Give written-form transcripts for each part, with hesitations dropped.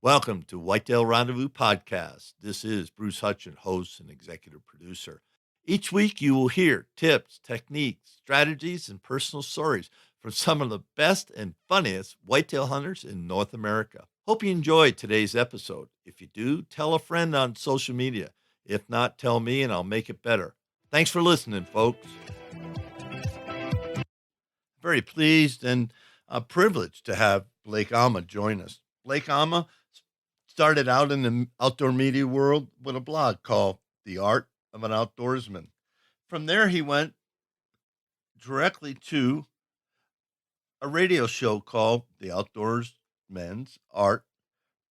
Welcome to Whitetail Rendezvous Podcast. This is Bruce Hutchin, host and executive producer. Each week you will hear tips, techniques, strategies, and personal stories from some of the best and funniest whitetail hunters in North America. Hope you enjoyed today's episode. If you do, tell a friend on social media. If not, tell me and I'll make it better. Thanks for listening, folks. Very pleased and privileged to have Blake Alma join us. Blake Alma started out in the outdoor media world with a blog called The Art of an Outdoorsman. From there, he went directly to a radio show called The Outdoorsman's Art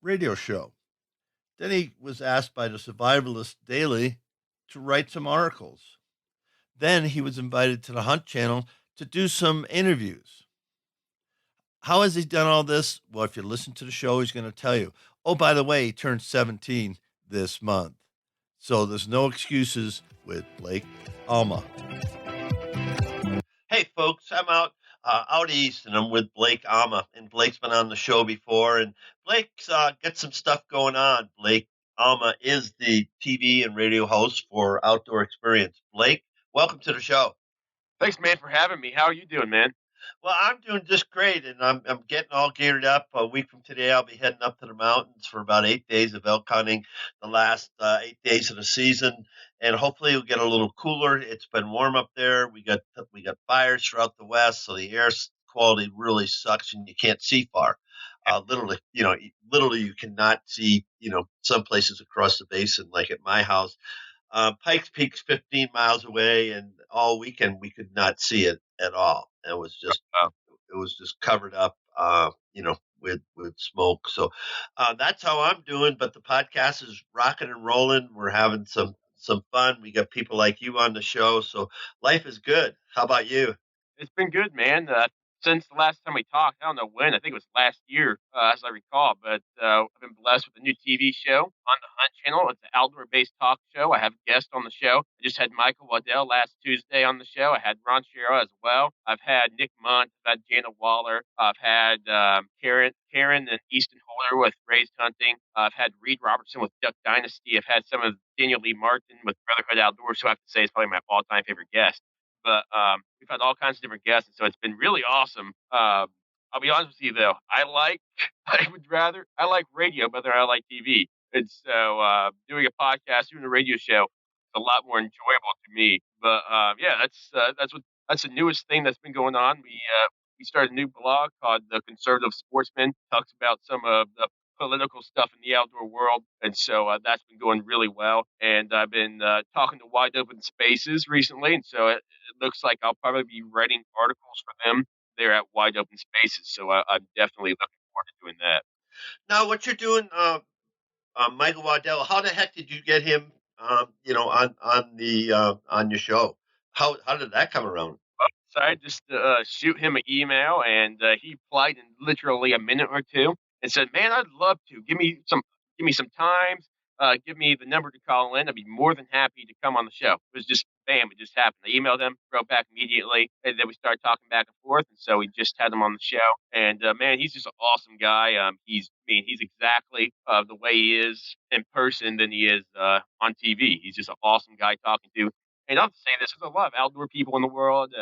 Radio Show. Then he was asked by the Survivalist Daily to write some articles. Then he was invited to the Hunt Channel to do some interviews. How has he done all this? Well, if you listen to the show, he's going to tell you. Oh, by the way, he turned 17 this month. So there's no excuses with Blake Alma. Hey, folks, I'm out east, and I'm with Blake Alma. And Blake's been on the show before, and Blake's got some stuff going on. Blake Alma is the TV and radio host for Outdoor Experience. Blake, welcome to the show. Thanks, man, for having me. How are you doing, man? Well, I'm doing just great, and I'm getting all geared up. A week from today, I'll be heading up to the mountains for about 8 days of elk hunting, the last 8 days of the season, and hopefully it'll get a little cooler. It's been warm up there. We got fires throughout the west, so the air quality really sucks, and you can't see far. Literally, you cannot see, some places across the basin, like at my house. Pikes Peak's 15 miles away, and all weekend we could not see it at all. It was just covered up, with smoke. So that's how I'm doing. But the podcast is rocking and rolling. We're having some fun. We got people like you on the show, so life is good. How about you? It's been good, man. Since the last time we talked, I don't know when. I think it was last year, as I recall. But I've been blessed with a new TV show on the Hunt Channel. It's an outdoor-based talk show. I have guests on the show. I just had Michael Waddell last Tuesday on the show. I had Ron Shera as well. I've had Nick Munt. I've had Jana Waller. I've had Karen and Easton Holder with Raised Hunting. I've had Reed Robertson with Duck Dynasty. I've had some of Daniel Lee Martin with Brotherhood Outdoors, who I have to say is probably my all-time favorite guest. But we've had all kinds of different guests, and so it's been really awesome. I'll be honest with you, though. I like radio better than I like TV. And so doing a podcast, doing a radio show is a lot more enjoyable to me. But yeah, that's the newest thing that's been going on. We started a new blog called The Conservative Sportsman. Talks about some of the political stuff in the outdoor world, and so that's been going really well. And I've been talking to Wide Open Spaces recently, and so it looks like I'll probably be writing articles for them there at Wide Open Spaces. So I'm definitely looking forward to doing that. Now, what you're doing, Michael Waddell, how the heck did you get him, on your show? How did that come around? So I just shoot him an email, and he replied in literally a minute or two and said, "Man, I'd love to give me some times, give me the number to call in. I'd be more than happy to come on the show." It was just bam, it just happened. I emailed him, wrote back immediately, and then we started talking back and forth. And so we just had him on the show. And man, he's just an awesome guy. He's exactly the way he is in person than he is on TV. He's just an awesome guy talking to. And I'll say this: there's a lot of outdoor people in the world.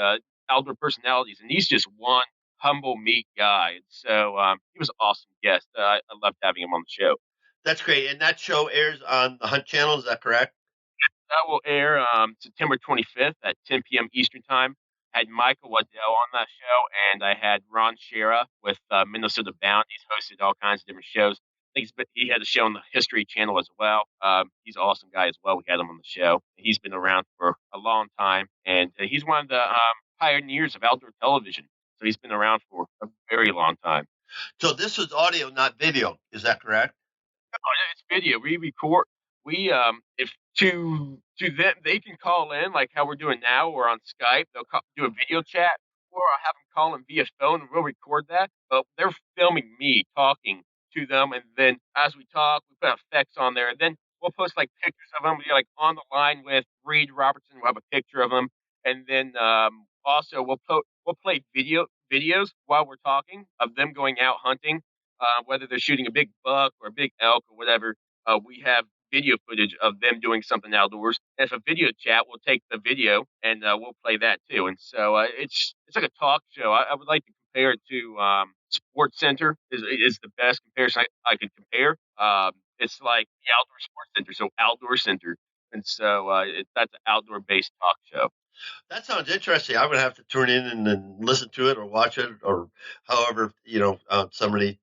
Outdoor personalities, and he's just one humble, meek guy. So he was an awesome guest. I loved having him on the show. That's great. And that show airs on the Hunt Channel, is that correct? That will air September 25th at 10 p.m. Eastern Time. I had Michael Waddell on that show, and I had Ron Shera with Minnesota Bound. He's hosted all kinds of different shows. I think he had a show on the History Channel as well. He's an awesome guy as well. We had him on the show. He's been around for a long time, and he's one of the pioneers of outdoor television. So he's been around for a very long time. So this is audio, not video. Is that correct? No, it's video. We record. If to them, they can call in like how we're doing now, or on Skype. They'll do a video chat, or I'll have them call in via phone, and we'll record that. But they're filming me talking to them, and then as we talk, we put effects on there, and then we'll post like pictures of them. We're like on the line with Reed Robertson. We'll have a picture of them, and then also we'll play videos while we're talking of them going out hunting. whether they're shooting a big buck or a big elk or whatever. We have video footage of them doing something outdoors. And if a video chat, we'll take the video and we'll play that too. And so it's like a talk show. I would like to compare it to Sports Center is the best comparison I could compare. It's like the outdoor sports center, so outdoor center, and so that's an outdoor based talk show. That sounds interesting. I'm gonna have to tune in and listen to it or watch it or however somebody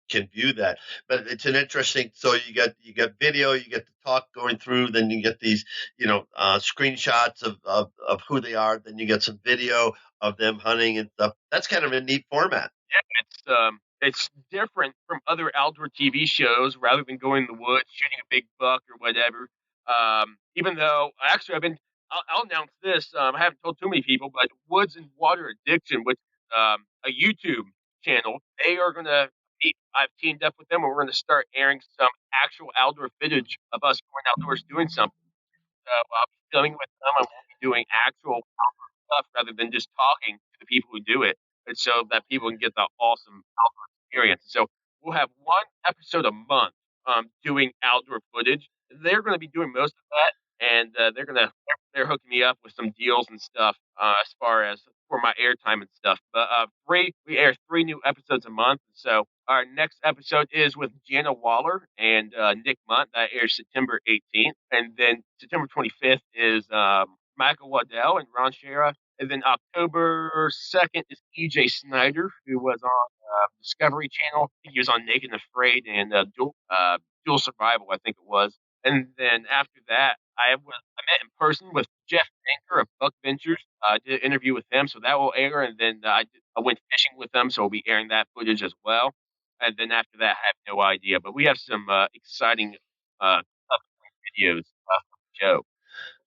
can view that. But it's an interesting. So you get video, you get the talk going through, then you get these screenshots of who they are, then you get some video of them hunting and stuff. That's kind of a neat format. It's different from other outdoor TV shows. Rather than going in the woods, shooting a big buck or whatever. Even though actually I'll announce this. I haven't told too many people, but Woods and Water Addiction, which is a YouTube channel, they are gonna. I've teamed up with them, and we're gonna start airing some actual outdoor footage of us going outdoors doing something. I'll be filming with them, and we'll be doing actual stuff rather than just talking to the people who do it, and so that people can get the awesome outdoor experience. So we'll have one episode a month doing outdoor footage. They're going to be doing most of that, and they're hooking me up with some deals and stuff as far as for my airtime and stuff. But we air 3 new episodes a month. So our next episode is with Jana Waller and Nick Munt. That airs September 18th, and then September 25th is Michael Waddell and Ron Shera. And then October 2nd is EJ Snyder, who was on Discovery Channel. I think he was on Naked and Afraid and Dual Survival, I think it was. And then after that, I met in person with Jeff Tinker of Buck Ventures. I did an interview with him, so that will air. And then I went fishing with them, so we'll be airing that footage as well. And then after that, I have no idea. But we have some exciting upcoming videos from the show.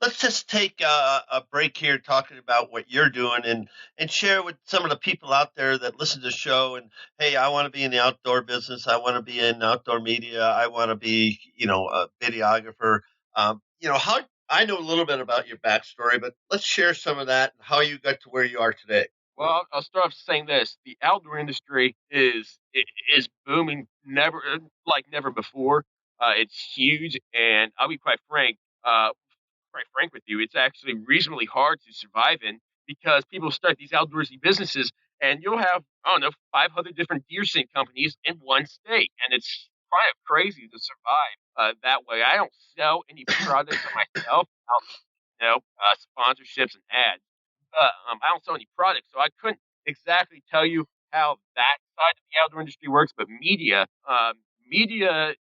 Let's just take a break here talking about what you're doing and share with some of the people out there that listen to the show and hey, I want to be in the outdoor business, I want to be in outdoor media, I want to be a videographer. How I know a little bit about your backstory, but let's share some of that and how you got to where you are today. Well, I'll start off saying this: the outdoor industry is booming, never before. It's huge, and I'll be quite frank with you, it's actually reasonably hard to survive in because people start these outdoorsy businesses, and you'll have I don't know 500 different deer scent companies in one state, and it's kind of crazy to survive that way. I don't sell any products of myself, sponsorships and ads. I don't sell any products, so I couldn't exactly tell you how that side of the outdoor industry works. But media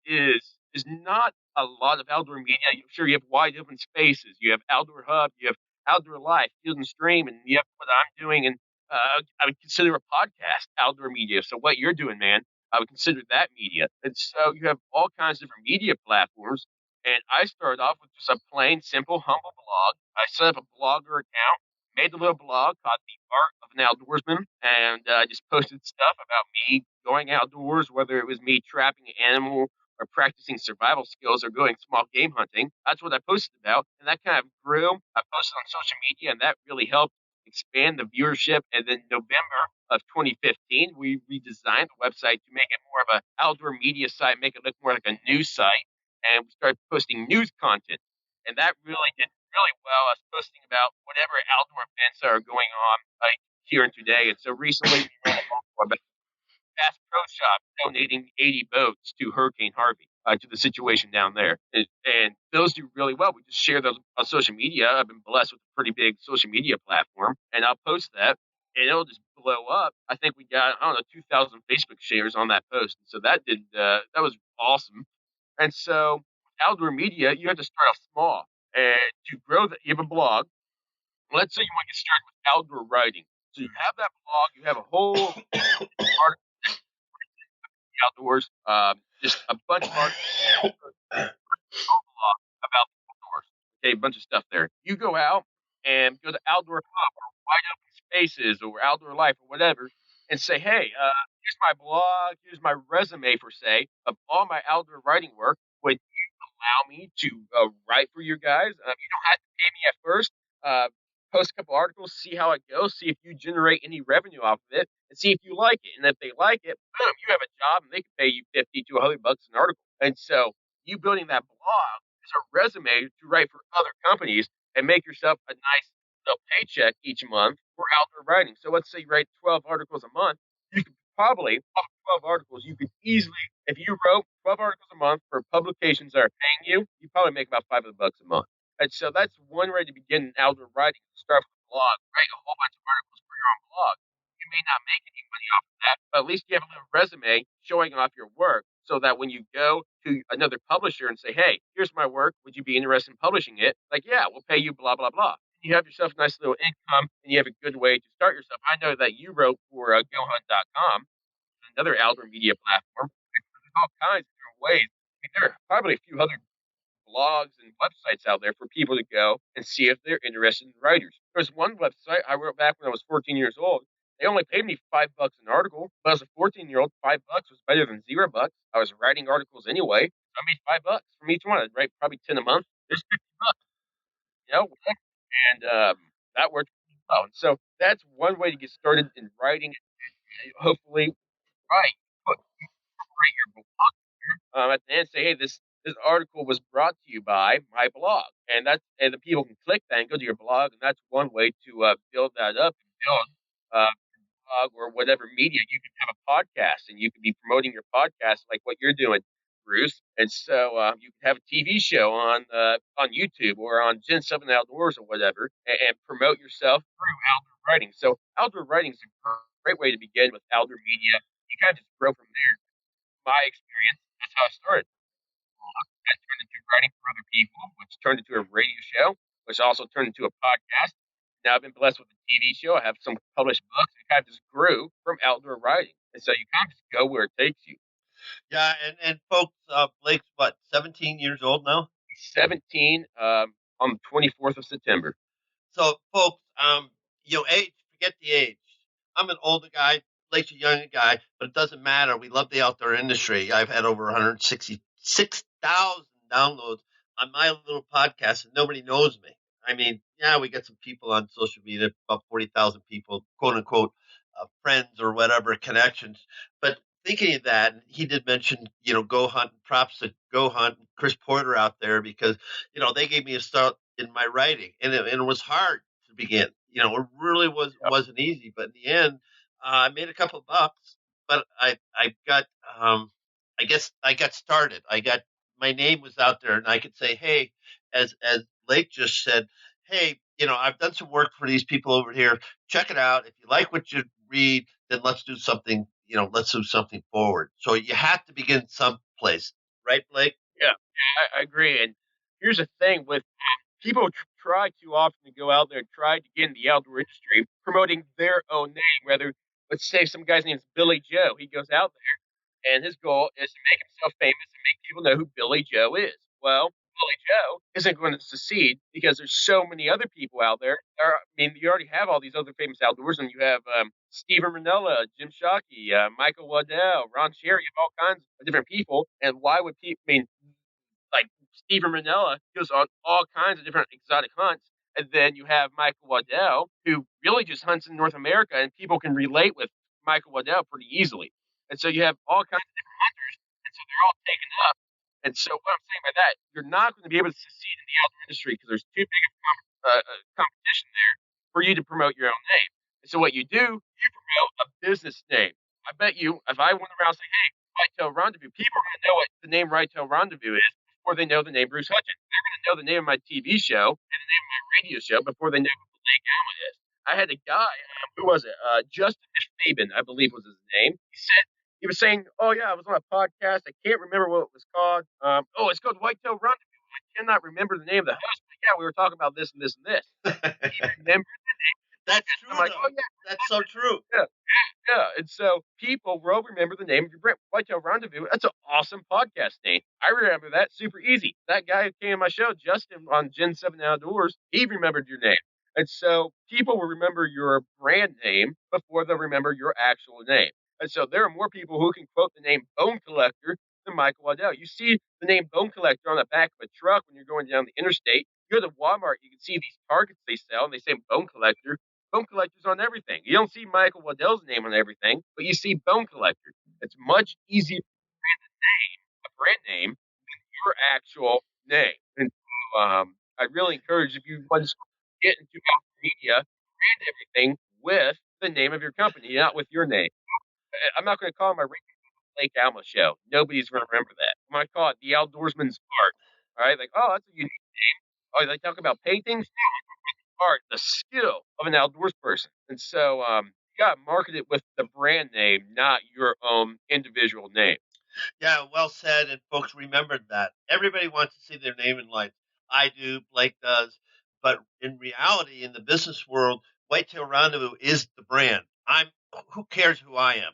is not a lot of outdoor media. Sure, you have wide open spaces, you have outdoor hub, you have outdoor life, field and stream, and you have what I'm doing. And I would consider a podcast outdoor media. So what you're doing, man, I would consider that media. And so you have all kinds of different media platforms. And I started off with just a plain, simple, humble blog. I set up a blogger account, made a little blog called The Art of an Outdoorsman, and just posted stuff about me going outdoors, whether it was me trapping an animal or practicing survival skills or going small game hunting. That's what I posted about, and that kind of grew. I posted on social media, and that really helped expand the viewership. And then November of 2015, we redesigned the website to make it more of an outdoor media site, make it look more like a news site, and we started posting news content, and that really did really well. I was posting about whatever outdoor events are going on, like here and today. And so recently, we ran a poll about Bass Pro Shop donating 80 boats to Hurricane Harvey, to the situation down there. And those do really well. We just share those on social media. I've been blessed with a pretty big social media platform, and I'll post that, and it'll just blow up. I think we got, I don't know, 2,000 Facebook shares on that post. So that was awesome. And so, outdoor media, you have to start off small. And to grow that, you have a blog. Let's say you want to get started with outdoor writing. So you have that blog, you have a whole article outdoors, just a bunch of articles about the outdoors. Okay, a bunch of stuff there. You go out and go to Outdoor Hub or Wide Open Spaces or Outdoor Life or whatever, and say, hey, here's my blog, here's my resume per se of all my outdoor writing work. Would you allow me to write for you guys? You don't have to pay me at first. post a couple articles, see how it goes, see if you generate any revenue off of it, and see if you like it. And if they like it, boom, you have a job, and they can pay you 50 to $100 an article. And so you building that blog is a resume to write for other companies and make yourself a nice little paycheck each month for outdoor writing. So let's say you write 12 articles a month, you could probably off 12 articles, you could easily, if you wrote 12 articles a month for publications that are paying you, you probably make about $500 a month. And so that's one way to begin outdoor writing. Start with a blog, write a whole bunch of articles for your own blog. You may not make any money off of that, but at least you have a little resume showing off your work so that when you go to another publisher and say, hey, here's my work, would you be interested in publishing it? Like, yeah, we'll pay you blah, blah, blah. You have yourself a nice little income and you have a good way to start yourself. I know that you wrote for GoHunt.com, another outdoor media platform. There's all kinds of different ways. I mean, there are probably a few other blogs and websites out there for people to go and see if they're interested in writers. There's one website I wrote back when I was 14 years old. They only paid me $5 an article, but as a 14-year-old, $5 was better than $0. I was writing articles anyway. So I made $5 from each one. I'd write probably 10 a month. There's $50, you know, and that worked pretty well. And so that's one way to get started in writing. Hopefully, right, write your blog at the end, say, hey, this article was brought to you by my blog, and the people can click that and go to your blog, and that's one way to build that up and build blog or whatever media. You can have a podcast, and you can be promoting your podcast like what you're doing, Bruce. And so you can have a TV show on YouTube or on Gen 7 Outdoors or whatever, and promote yourself through outdoor writing. So outdoor writing is a great way to begin with outdoor media. You kind of just grow from there. My experience, that's how I started. That turned into writing for other people, which turned into a radio show, which also turned into a podcast. Now I've been blessed with a TV show. I have some published books. It kind of just grew from outdoor writing. And so you kind of just go where it takes you. Yeah, and folks, Blake's what, 17 years old now? 17 on the 24th of September. So, folks, age, forget the age. I'm an older guy, Blake's a younger guy, but it doesn't matter. We love the outdoor industry. I've had over 166,000 downloads on my little podcast, and nobody knows me. I mean, yeah, we got some people on social media, about 40,000 people, quote unquote, friends or whatever, connections. But thinking of that, he did mention, Go Hunt, and props to Go Hunt and Chris Porter out there because, they gave me a start in my writing, and it was hard to begin. It really wasn't easy, but in the end, I made a couple of bucks. But I got I guess I got started. I got my name was out there, and I could say, hey, as Blake just said, hey, I've done some work for these people over here. Check it out. If you like what you read, then let's do something. Let's do something forward. So you have to begin someplace, right, Blake? Yeah, I agree. And here's the thing with people try too often to go out there and try to get in the outdoor industry promoting their own name. Whether, let's say some guy's name is Billy Joe. He goes out there and his goal is to make himself famous and make people know who Billy Joe is. Well, Billy Joe isn't going to succeed because there's so many other people out there. I mean, you already have all these other famous outdoors, and you have Stephen Ranella, Jim Shockey, Michael Waddell, Ron Cherry, you have all kinds of different people. And why would people? I mean, like Stephen Ranella goes on all kinds of different exotic hunts. And then you have Michael Waddell, who really just hunts in North America, and people can relate with Michael Waddell pretty easily. And so you have all kinds of different hunters, and so they're all taken up. And so what I'm saying by that, you're not going to be able to succeed in the outdoor industry because there's too big of competition there for you to promote your own name. And so what you do, you promote a business name. I bet you, if I went around saying, hey, Whitetail Rendezvous, people are going to know what the name Whitetail Rendezvous is before they know the name Bruce Hutchins. They're going to know the name of my TV show and the name of my radio show before they know who Blake Alma is. I had a guy, who was it? Justin Fabian, I believe was his name. He was saying, "Oh yeah, I was on a podcast. I can't remember what it was called. It's called Whitetail Rendezvous. I cannot remember the name of the host, but yeah, we were talking about this and this and this." He remembered the name. That's true. I'm like, "Oh yeah, that's so true." Yeah, yeah. And so people will remember the name of your brand. Whitetail Rendezvous. That's an awesome podcast name. I remember that super easy. That guy who came on my show, Justin on Gen 7 Outdoors, he remembered your name. And so people will remember your brand name before they'll remember your actual name. And so there are more people who can quote the name Bone Collector than Michael Waddell. You see the name Bone Collector on the back of a truck when you're going down the interstate. You go to Walmart, you can see these targets they sell, and they say bone collector. Bone collector's on everything. You don't see Michael Waddell's name on everything, but you see bone collector. It's much easier a brand name, your actual name. And so, I really encourage if you want to get into outdoor media, brand everything with the name of your company, not with your name. I'm not going to call my Lake Alma show. Nobody's going to remember that. I'm going to call it the Outdoorsman's Art. All right, like, oh, that's a unique. Oh, they talk about paintings, art, the skill of an outdoors person, and so you got to market it with the brand name, not your own individual name. Yeah, well said. And folks remembered that. Everybody wants to see their name in lights. I do, Blake does. But in reality, in the business world, Whitetail Rendezvous is the brand. Who cares who I am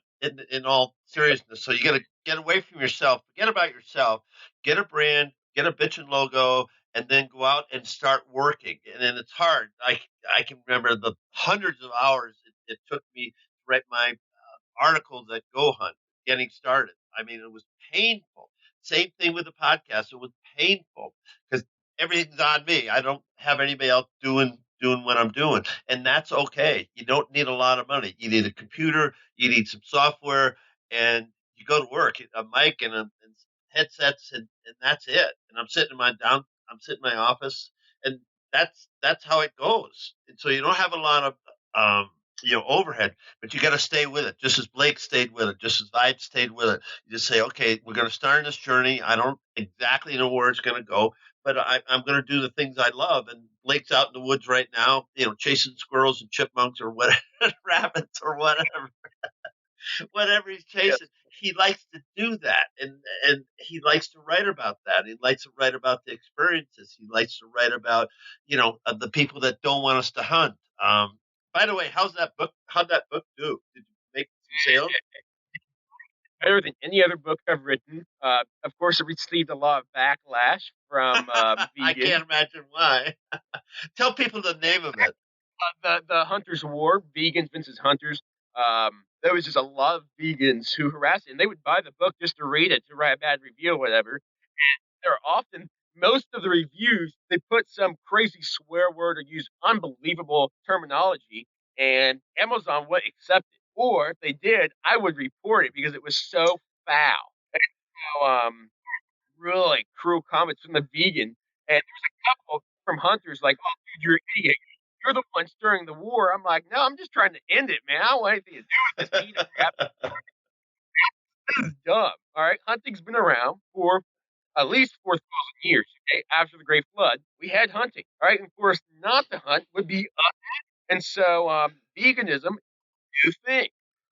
in all seriousness. So you got to get away from yourself, forget about yourself, get a brand, get a bitchin' logo, and then go out and start working. And then it's hard. I can remember the hundreds of hours it took me to write my articles at Go Hunt getting started. I mean, it was painful. Same thing with the podcast. It was painful because everything's on me. I don't have anybody else doing what I'm doing, and that's okay. You don't need a lot of money. You need a computer, you need some software, and you go to work. A mic and headsets, and that's it. And I'm sitting in my office, and that's how it goes. And so you don't have a lot of overhead, but you got to stay with it. Just as Blake stayed with it, just as I stayed with it. You just say, okay, we're going to start on this journey. I don't exactly know where it's going to go, but I'm going to do the things I love. And Blake's out in the woods right now, chasing squirrels and chipmunks or whatever, rabbits or whatever he's Yeah, chasing. He likes to do that, and he likes to write about that. He likes to write about the experiences. He likes to write about the people that don't want us to hunt. By the way, how's that book? How'd that book do? Did you make some sales? better than any other book I've written. Of course, it received a lot of backlash from I vegans. can't imagine why. Tell people the name of it. The Hunters War, vegans versus hunters. There was just a lot of vegans who harassed it, and they would buy the book just to read it, to write a bad review or whatever. There are often most of the reviews they put some crazy swear word or use unbelievable terminology, and Amazon would accept it. Or if they did, I would report it because it was so foul. So, really cruel comments from the vegan, and there's a couple from hunters like, "Oh, dude, you're an idiot. You're the one stirring the war." I'm like, "No, I'm just trying to end it, man. I don't want anything to do with this meat crap. This is dumb." All right, hunting's been around for at least 4,000 years. Okay, after the Great Flood, we had hunting. All right, and for us not to hunt would be and so veganism new thing.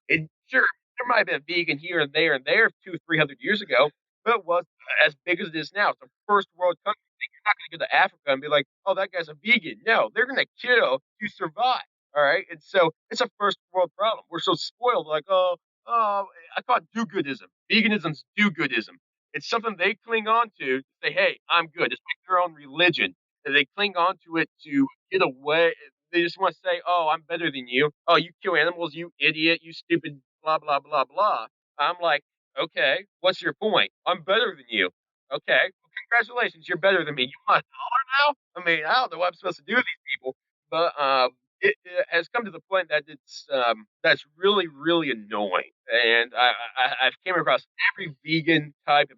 And sure, there might have been a vegan here and there 200-300 years ago, but it was as big as it is now. It's a first world country. You're not going to go to Africa and be like, "Oh, that guy's a vegan." No, they're going to kill to survive. All right, and so it's a first world problem. We're so spoiled, like, oh, I call it do-goodism. Veganism's do-goodism. It's something they cling on to say, "Hey, I'm good." It's like their own religion. And they cling on to it to get away. They just want to say, "Oh, I'm better than you. Oh, you kill animals, you idiot, you stupid, blah blah blah blah." I'm like, okay, what's your point? I'm better than you. Okay, well, congratulations, you're better than me. You want $1 now? I mean, I don't know what I'm supposed to do with these people, but it has come to the point that it's that's really really annoying, and I've came across every vegan type of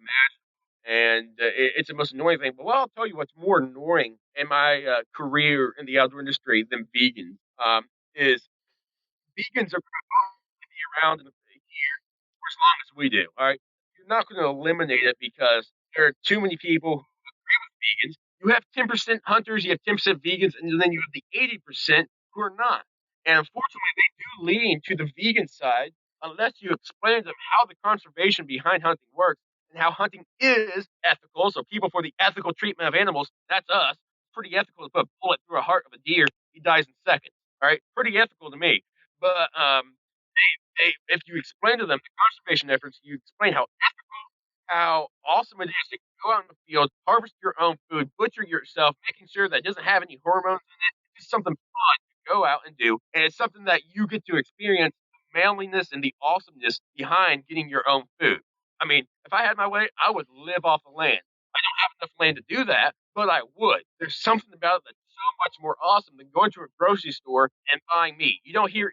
and it's the most annoying thing. But well, I'll tell you what's more annoying in my career in the outdoor industry than vegans is vegans are around in a year for as long as we do. All right, you're not going to eliminate it because there are too many people vegans. You have 10% hunters, you have 10% vegans, and then you have the 80% who are not. And unfortunately, they do lean to the vegan side unless you explain to them how the conservation behind hunting works and how hunting is ethical. So, people for the ethical treatment of animals, that's us. Pretty ethical to put a bullet through a heart of a deer, he dies in seconds. All right, pretty ethical to me. But if you explain to them the conservation efforts, you explain how awesome it is to go out in the field, harvest your own food, butcher yourself, making sure that it doesn't have any hormones in it. It's something fun to go out and do, and it's something that you get to experience the manliness and the awesomeness behind getting your own food. I mean, if I had my way, I would live off the land. have enough land to do that, but I would. There's something about it that's so much more awesome than going to a grocery store and buying meat. You don't see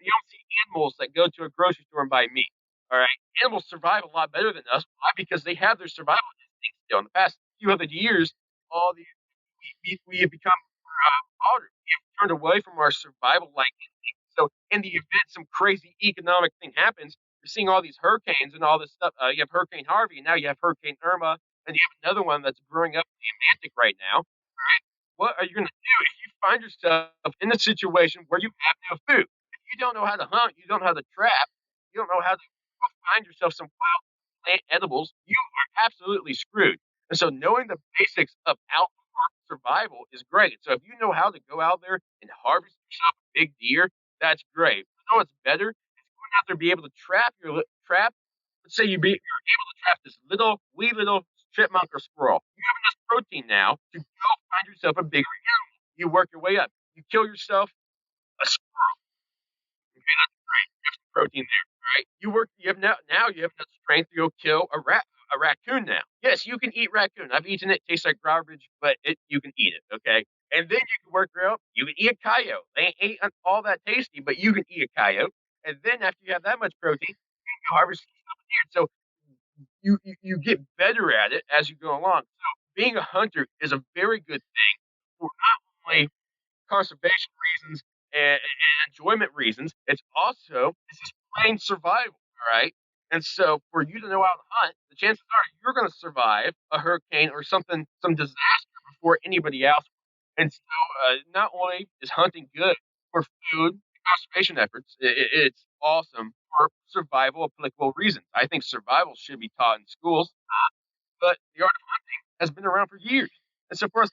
animals that go to a grocery store and buy meat. All right, animals survive a lot better than us. Why? Because they have their survival instincts still. In the past few hundred years, all the we have become harder. We have turned away from our survival like instincts. So, in the event some crazy economic thing happens, you're seeing all these hurricanes and all this stuff. You have Hurricane Harvey, and now you have Hurricane Irma, and you have another one that's brewing up in the Atlantic right now. What are you going to do if you find yourself in a situation where you have no food? If you don't know how to hunt, you don't know how to trap, you don't know how to find yourself some wild plant edibles, you are absolutely screwed. And so knowing the basics of outdoor survival is great. So if you know how to go out there and harvest yourself a big deer, that's great. You know what's better? It's going out there be able to trap trap. Let's say you're able to trap this wee little chipmunk or squirrel. You have enough protein now to go find yourself a bigger animal. You work your way up. You kill yourself a squirrel. Okay, that's great. You have some protein there, right? You work. You have now you have enough strength to go kill a raccoon. Now, yes, you can eat raccoon. I've eaten it. Tastes like garbage, but you can eat it. Okay, and then you can work your up. You can eat a coyote. They ain't all that tasty, but you can eat a coyote. And then after you have that much protein, you can harvest yourself a deer. So you get better at it as you go along. So being a hunter is a very good thing for not only conservation reasons and enjoyment reasons. It's just plain survival. All right. And so for you to know how to hunt, the chances are you're going to survive a hurricane or some disaster before anybody else. And so not only is hunting good for food conservation efforts, it's awesome for survival applicable reasons. I think survival should be taught in schools, but the art of hunting has been around for years. And so for us,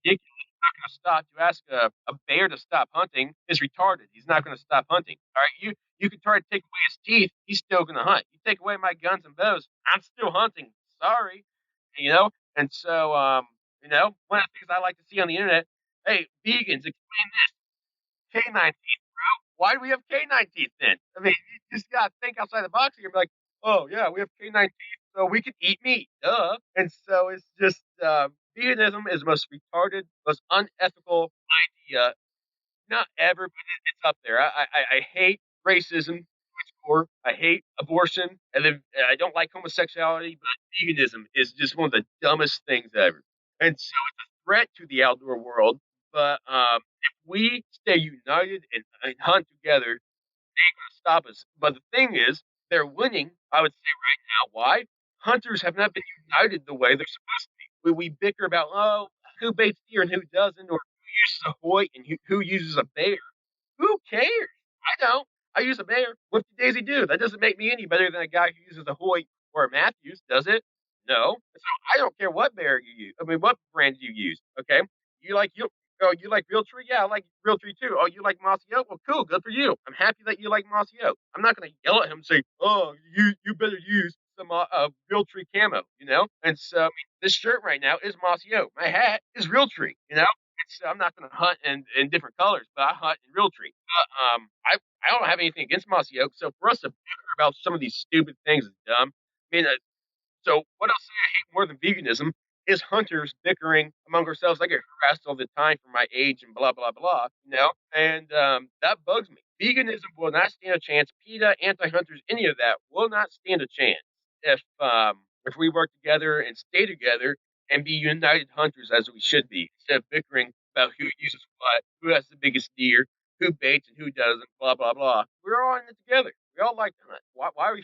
ridiculous. He's not going to stop. You ask a bear to stop hunting, is retarded. He's not going to stop hunting. All right, you can try to take away his teeth, he's still going to hunt. You take away my guns and bows, I'm still hunting. Sorry, you know. And so, one of the things I like to see on the internet, hey, vegans, explain this canine teeth. Why do we have canine teeth then? I mean, you just got to think outside the box here and be like, oh, yeah, we have canine teeth, so we can eat meat. Duh. And so it's just veganism is the most retarded, most unethical idea. Not ever, but it's up there. I hate racism. Or I hate abortion, and then I don't like homosexuality, but veganism is just one of the dumbest things ever. And so it's a threat to the outdoor world. But if we stay united and hunt together, stop us. But the thing is, they're winning, I would say right now. Why? Hunters have not been united the way they're supposed to be. We bicker about, oh, who baits deer and who doesn't, or who uses a hoyt and who uses a bear. Who cares? I don't. I use a bear. What did Daisy do? That doesn't make me any better than a guy who uses a Hoyt or a Matthews, does it? No. So I don't care what bear you use. I mean, what brand you use. Okay. You like you. Oh, you like real tree? Yeah, I like real tree too. Oh, you like mossy oak? Well, cool. Good for you. I'm happy that you like mossy oak. I'm not going to yell at him and say, "Oh, you better use some real tree camo." And so I mean, this shirt right now is mossy oak. My hat is real tree. I'm not going to hunt in different colors, but I hunt in real tree. I don't have anything against mossy oak. So for us to bicker about some of these stupid things is dumb. I mean, so what else I hate more than veganism is hunters bickering among ourselves. I get harassed all the time for my age and blah blah blah. And that bugs me. Veganism will not stand a chance. PETA, anti-hunters, any of that will not stand a chance if we work together and stay together and be united hunters as we should be, instead of bickering about who uses what, who has the biggest deer, who baits and who doesn't, blah blah blah. We're all in it together. We all like to hunt. Why are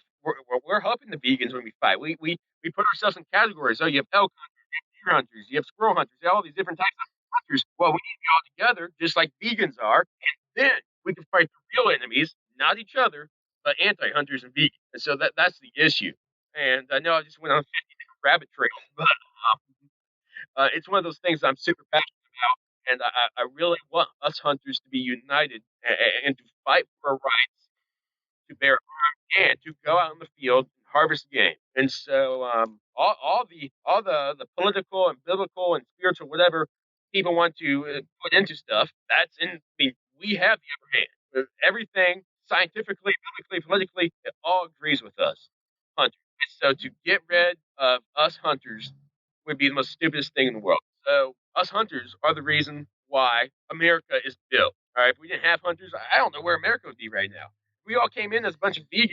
we're helping the vegans when we fight? We put ourselves in categories. Oh, you have elk hunters, you have deer hunters, you have squirrel hunters, you have all these different types of hunters. Well, we need to be all together, just like vegans are, and then we can fight the real enemies, not each other, but anti-hunters and vegans. And so that's the issue. And I know I just went on 50 different rabbit trails, but it's one of those things I'm super passionate about, and I really want us hunters to be united and to fight for our rights to bear arms and to go out in the field and harvest game. And so all the political and biblical and spiritual whatever people want to put into stuff, that's in. I mean, we have the upper hand. Everything scientifically, biblically, politically, it all agrees with us, hunters. And so to get rid of us hunters would be the most stupidest thing in the world. So us hunters are the reason why America is built. All right, if we didn't have hunters, I don't know where America would be right now. If we all came in as a bunch of vegans, we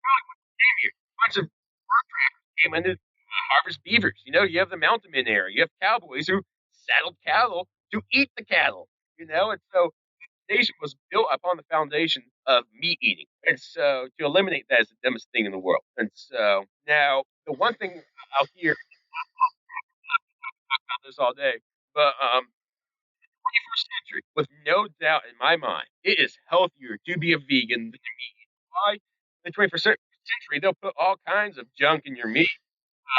probably wouldn't came here. A bunch of fur trappers came in to harvest beavers. You have the mountain men area. You have cowboys who saddled cattle to eat the cattle. And so nation was built upon the foundation of meat eating. And so to eliminate that is the dumbest thing in the world. And so now the one thing out here about this all day, but 21st century, with no doubt in my mind, it is healthier to be a vegan than to meat eater. Why? In the 21st century, they'll put all kinds of junk in your meat.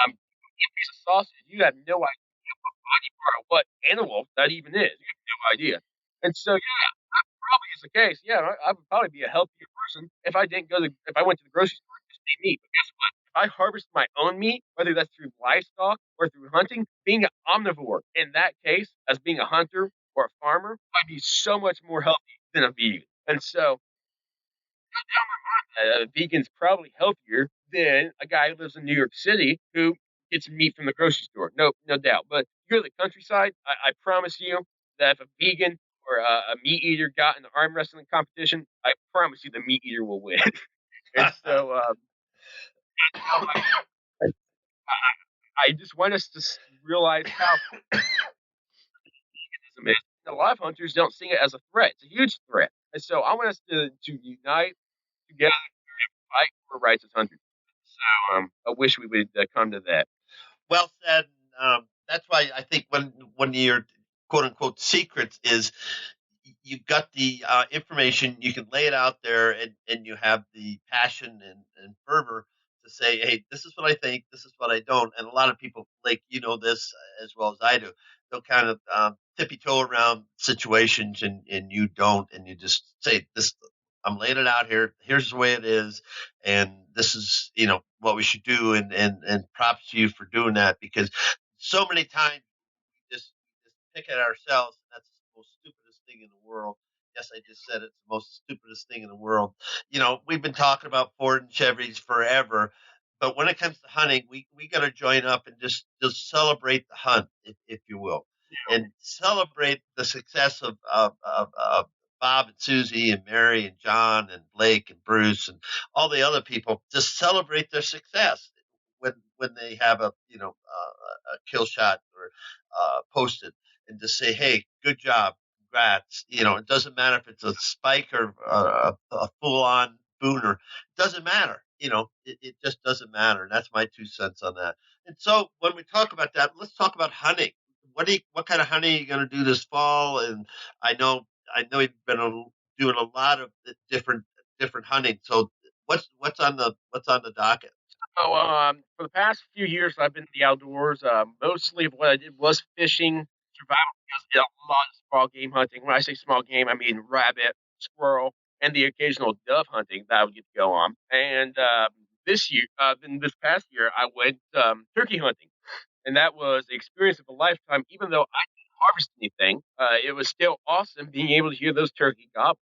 A piece of sausage, you have no idea what body part, what animal that even is. You have no idea. And so, yeah, that probably is the case. Yeah, I would probably be a healthier person if I went to the grocery store and just ate meat. But guess what? If I harvest my own meat, whether that's through livestock or through hunting, being an omnivore in that case, as being a hunter or a farmer, I'd be so much more healthy than a vegan. And so, a vegan's probably healthier than a guy who lives in New York City who gets meat from the grocery store. No doubt. But you go to the countryside, I promise you that if a vegan or a meat eater got in the arm wrestling competition, I promise you the meat eater will win. And so I, I just want us to realize how veganism is. A lot of hunters don't see it as a threat. It's a huge threat. And so I want us to unite together, fight for rights as hunters. So I wish we would come to that. Well said. That's why I think when your quote unquote secrets is you've got the information, you can lay it out there, and you have the passion and fervor to say, hey, this is what I think, this is what I don't. And a lot of people, like, this as well as I do, they'll kind of tippy toe around situations, and you don't, and you just say, this, I'm laying it out here. Here's the way it is, and this is what we should do. And props to you for doing that, because so many times we just pick at ourselves, and that's the most stupidest thing in the world. Yes, I just said it's the most stupidest thing in the world. We've been talking about Ford and Chevys forever, but when it comes to hunting, we got to join up and just celebrate the hunt, if you will, and celebrate the success of Bob and Susie and Mary and John and Blake and Bruce and all the other people. Just celebrate their success when they have a kill shot or posted, and just say, hey, good job, congrats. It doesn't matter if it's a spike or a full on booner. It doesn't matter. It just doesn't matter. And that's my 2 cents on that. And so when we talk about that, let's talk about hunting. What kind of hunting are you going to do this fall? And I know you've been doing a lot of different hunting. So what's on the docket? So, for the past few years, I've been in the outdoors. Mostly of what I did was fishing, survival skills, and a lot of small game hunting. When I say small game, I mean rabbit, squirrel, and the occasional dove hunting that I would get to go on. And this past year, I went turkey hunting, and that was the experience of a lifetime. Even though I didn't harvest anything, it was still awesome being able to hear those turkey gobble.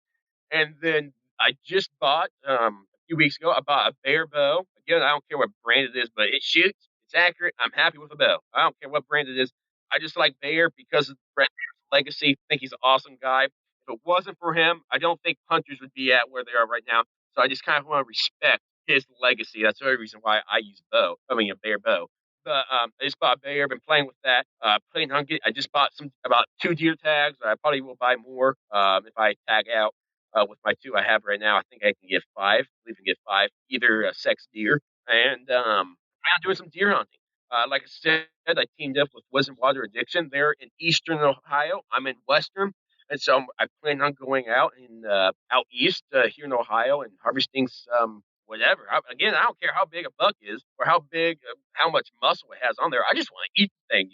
And then I just bought a few weeks ago. I bought a bear bow. Again, I don't care what brand it is, but it shoots. It's accurate. I'm happy with the bow. I don't care what brand it is. I just like Bear because of Brett Bear's legacy. I think he's an awesome guy. If it wasn't for him, I don't think hunters would be at where they are right now. So I just kind of want to respect his legacy. That's the only reason why I use a bear bow. But I just bought a bear. Been playing with that. Playing hunting. I just bought about 2 deer tags. I probably will buy more if I tag out with my two I have right now. I think I can get five. I believe I can get five, either a sex deer. And I'm doing some deer hunting. Like I said, I teamed up with Wisdom Water Addiction. They're in eastern Ohio. I'm in western. And so I plan on going out east here in Ohio and harvesting some whatever. Again, I don't care how big a buck is or how much muscle it has on there. I just want to eat the thing.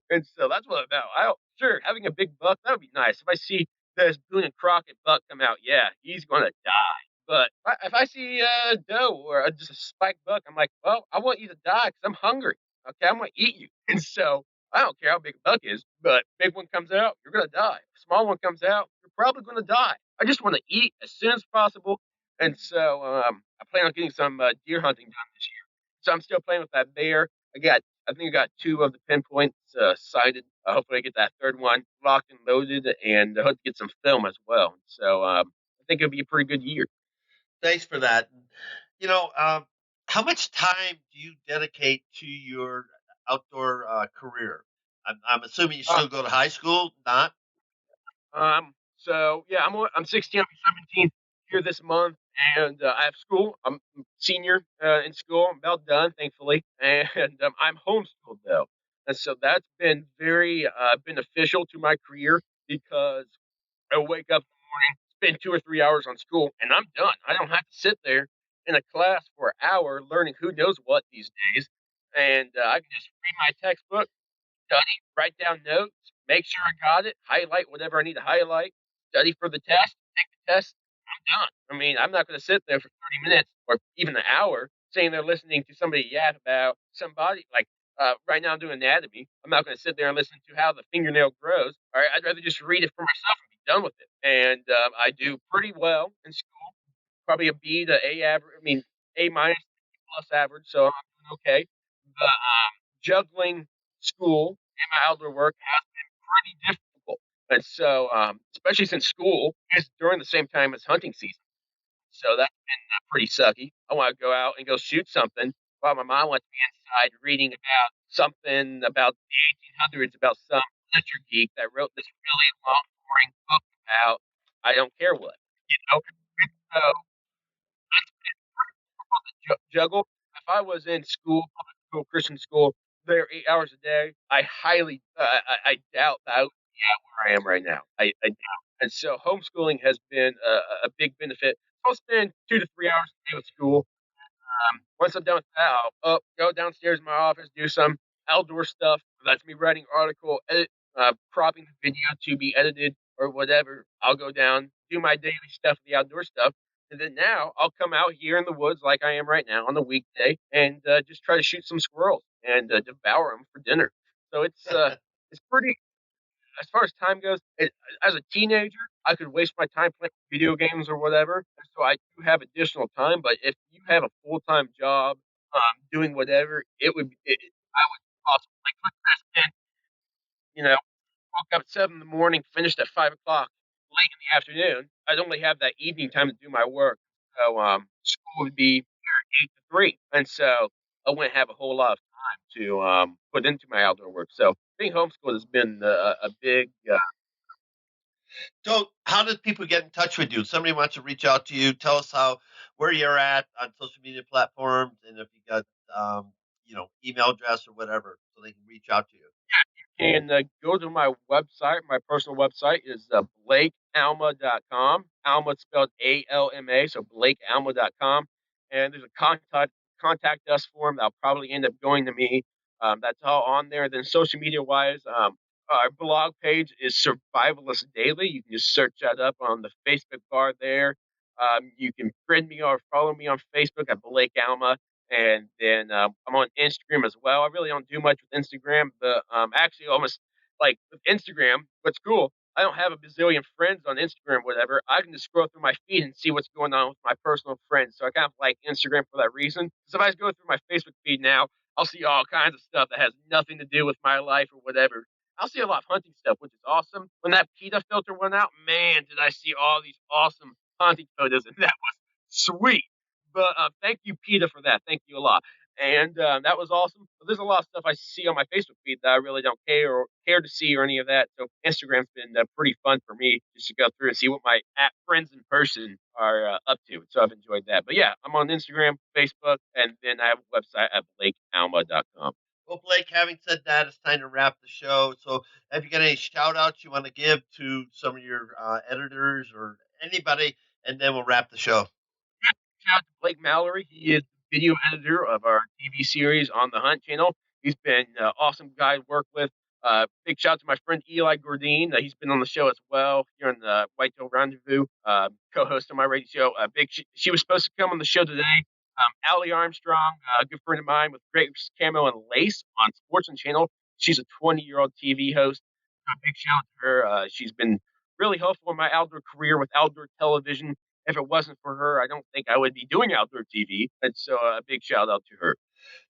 And so that's what I'm about. Sure, having a big buck, that would be nice. If I see this Boone and Crockett buck come out, yeah, he's going to die. But if I see a doe or just a spiked buck, I'm like, well, I want you to die because I'm hungry. Okay, I'm going to eat you. And so I don't care how big a buck is, but big one comes out, you're going to die. Small one comes out, you're probably going to die. I just want to eat as soon as possible. And so I plan on getting some deer hunting done this year. So I'm still playing with that bear. I got I think I got two of the pinpoints sighted. Hopefully, I get that third one locked and loaded, and I hope to get some film as well. So I think it'll be a pretty good year. Thanks for that. You know, how much time do you dedicate to your outdoor career? I'm assuming you Uh, still go to high school, not? so yeah, I'm 16, I'll be 17 here this month, and I have school. I'm a senior in school. I'm about done, thankfully, and I'm homeschooled though, and so that's been very beneficial to my career because I wake up, spend 2 or 3 hours on school, and I'm done. I don't have to sit there in a class for an hour learning who knows what these days, and I can just read my textbook, study, write down notes, make sure I got it, highlight whatever I need to highlight, study for the test, take the test. I'm done. I mean, I'm not going to sit there for 30 minutes or even an hour sitting there listening to somebody yap about somebody. Like right now, I'm doing anatomy. I'm not going to sit there and listen to how the fingernail grows. All right, I'd rather just read it for myself and be done with it. And I do pretty well in school, probably a B to A average. I mean, A minus plus average, so I'm doing okay. But juggling school and my outdoor work has been pretty difficult. And so, especially since school is during the same time as hunting season. So that's been pretty sucky. I want to go out and go shoot something while my mom wants me inside reading about something about the 1800s, about some literature geek that wrote this really long, boring book about I don't care what. You know? So juggle. If I was in school, public school, Christian school, there 8 hours a day, I doubt that I would be at where I am right now. I doubt. And so homeschooling has been a big benefit. I'll spend 2 to 3 hours a day with school. Once I'm done with that, I'll go downstairs in my office, do some outdoor stuff. That's me writing article, cropping the video to be edited or whatever. I'll go down, do my daily stuff, the outdoor stuff, and then now I'll come out here in the woods like I am right now on the weekday and just try to shoot some squirrels and devour them for dinner. So it's pretty as far as time goes, as a teenager, I could waste my time playing video games or whatever. And so I do have additional time. But if you have a full time job doing whatever, I would also like quick fast 10, you know, woke up at 7 in the morning, finished at 5 o'clock late in the afternoon. I'd only have that evening time to do my work. So school would be 8 to 3. And so I wouldn't have a whole lot of time to put into my outdoor work. So being homeschooled has been a big So, how did people get in touch with you? Somebody wants to reach out to you. Tell us where you're at on social media platforms, and if you got email address or whatever, so they can reach out to you. and go to my website. My personal website is BlakeAlma.com. Alma spelled ALMA, so BlakeAlma.com. And there's a contact us form that'll probably end up going to me. That's all on there. Then social media wise, our blog page is Survivalist Daily. You can just search that up on the Facebook bar there. You can friend me or follow me on Facebook at Blake Alma. And then I'm on Instagram as well. I really don't do much with Instagram, but actually, almost like with Instagram, what's cool, I don't have a bazillion friends on Instagram, whatever. I can just scroll through my feed and see what's going on with my personal friends. So I kind of like Instagram for that reason. Because if I go through my Facebook feed now, I'll see all kinds of stuff that has nothing to do with my life or whatever. I'll see a lot of hunting stuff, which is awesome. When that PETA filter went out, man, did I see all these awesome hunting photos, and that was sweet. But thank you, PETA, for that. Thank you a lot. And that was awesome. But there's a lot of stuff I see on my Facebook feed that I really don't care to see or any of that. So Instagram's been pretty fun for me just to go through and see what my friends in person are up to. So I've enjoyed that. But yeah, I'm on Instagram, Facebook, and then I have a website at BlakeAlma.com. Well, Blake, having said that, it's time to wrap the show. So, have you got any shout outs you want to give to some of your editors or anybody? And then we'll wrap the show. Shout out to Blake Mallory. He is the video editor of our TV series on the Hunt channel. He's been an awesome guy to work with. Big shout out to my friend Eli Gordine. He's been on the show as well here on the Whitetail Rendezvous, co-host on my radio show. She was supposed to come on the show today. Allie Armstrong, a good friend of mine with Grapes, Camo, and Lace on Sportsman Channel. She's a 20-year-old TV host. A big shout out to her. She's been really helpful in my outdoor career with outdoor television. If it wasn't for her, I don't think I would be doing outdoor TV. And so a big shout out to her.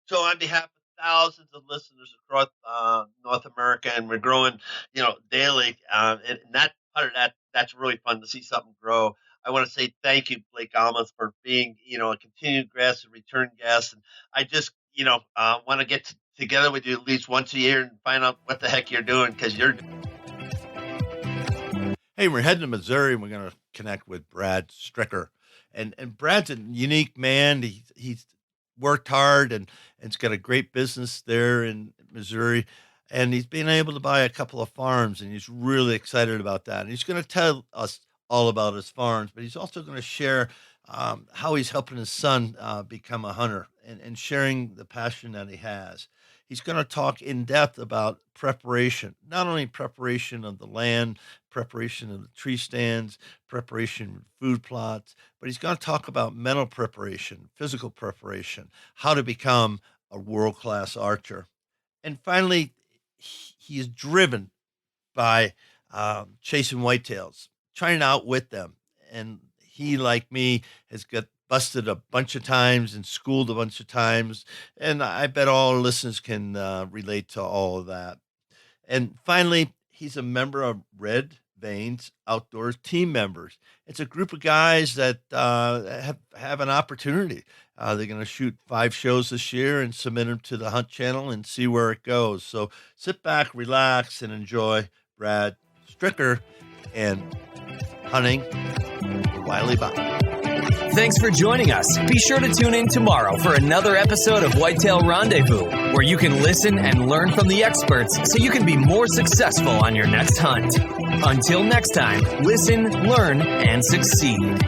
So, on behalf of thousands of listeners across North America, and we're growing, daily. And that part of that's really fun to see something grow. I want to say thank you, Blake Alma, for being, a continued guest and return guest. And I just, want to get together with you at least once a year and find out what the heck you're doing, because you're. Hey, we're heading to Missouri, and we're going to connect with Brad Stricker. And Brad's a unique man. He's worked hard and has got a great business there in Missouri. And he's been able to buy a couple of farms, and he's really excited about that. And he's going to tell us all about his farms, but he's also going to share how he's helping his son become a hunter and sharing the passion that he has. He's going to talk in depth about preparation, not only preparation of the land, preparation of the tree stands, preparation of food plots, but he's going to talk about mental preparation, physical preparation, how to become a world-class archer. And finally, he is driven by chasing whitetails, trying to outwit them. And he, like me, has got busted a bunch of times and schooled a bunch of times. And I bet all our listeners can relate to all of that. And finally, he's a member of Red Veins Outdoors Team Members. It's a group of guys that have an opportunity. They're going to shoot 5 shows this year and submit them to the Hunt Channel and see where it goes. So sit back, relax, and enjoy Brad Stricker and hunting the Wiley Bob. Thanks for joining us. Be sure to tune in tomorrow for another episode of Whitetail Rendezvous, where you can listen and learn from the experts so you can be more successful on your next hunt. Until next time, listen, learn, and succeed.